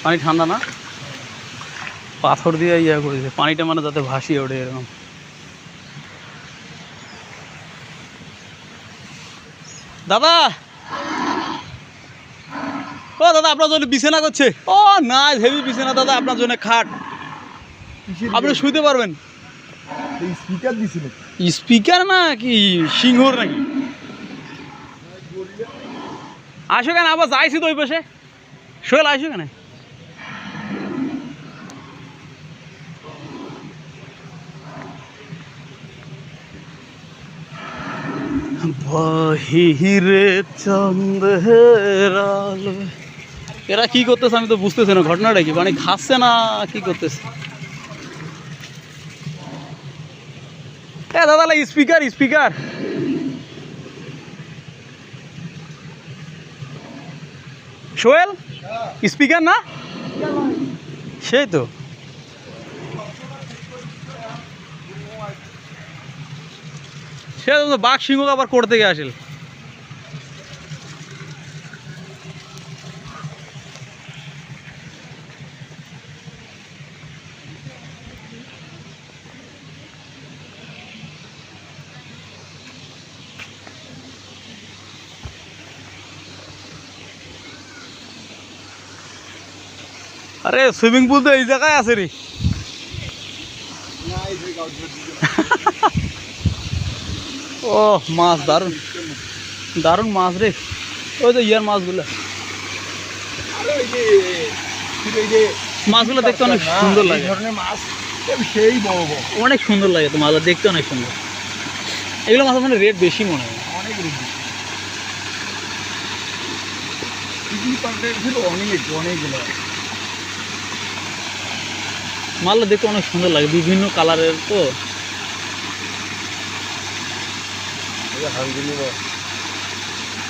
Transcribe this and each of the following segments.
পানি ঠান্ডা না, পাথর দিয়ে ইয়া করেছে পানিটা, মানে যাতে ভাসিয়ে ওঠে এরকম। দাদা, ও দাদা আপনার জন্য বিছানা করছে। ও না, হেভি বিছানা দাদা, আপনার জন্য খাট, আপনি শুইতে পারবেন। স্পিকার দিছিল, স্পিকার না কি সিংহর নাকি? আসো কেন, আবার যাইছি তো ওই পাশে, সোহেল আসো কেন? বাহিরে চন্দ্রের আলো। এরা কি করতেছে আমি তো বুঝতেছি না, ঘটনাটা কি, মানে খাচ্ছে না কি করতেছে? এ দাদা স্পিকার, স্পিকার সোহেল, স্পিকার না সেই তো। সে তো বাঘ সিংহ আবার করতে গিয়ে আসেল। আরে সুইমিং পুল তো এই জায়গায় আছে রে। ও মাছ, দারুণ দারুণ মাছ রে, ওই তো ইয়ার মাছগুলো, মাছগুলো দেখতে অনেক সুন্দর লাগে, সেই বড় বড় অনেক সুন্দর লাগে তো মাছগুলো দেখতে, অনেক সুন্দর। এগুলো মাছের মানে রেট বেশি মনে হয়, অনেক অনেকগুলো মাছগুলো দেখতে অনেক সুন্দর লাগে, বিভিন্ন কালারের তো।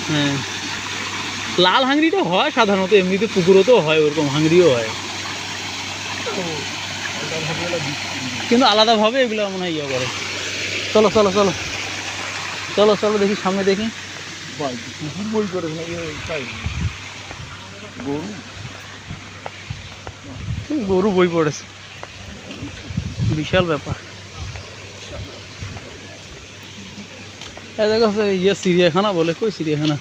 হ্যাঁ, লাল হাঙ্গরিটা হয় সাধারণত, এমনিতে পুকুরও তো হয়, ওরকম হাঙ্গরিও হয়, কিন্তু আলাদাভাবে এগুলো মনে হয় ইয়ে করে। চলো চলো চলো চলো চলো দেখি, সামনে দেখি। বই করে গরু বই পড়েছে, বিশাল ব্যাপার। এই দেখো ইয়ে চিড়িয়াখানা বলে, কই চিড়িয়াখানা?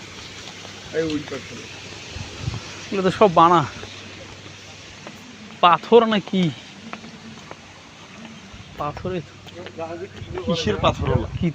এগুলো তো সব বানা পাথর না কি, পাথরে কিসের পাথর হলো কি?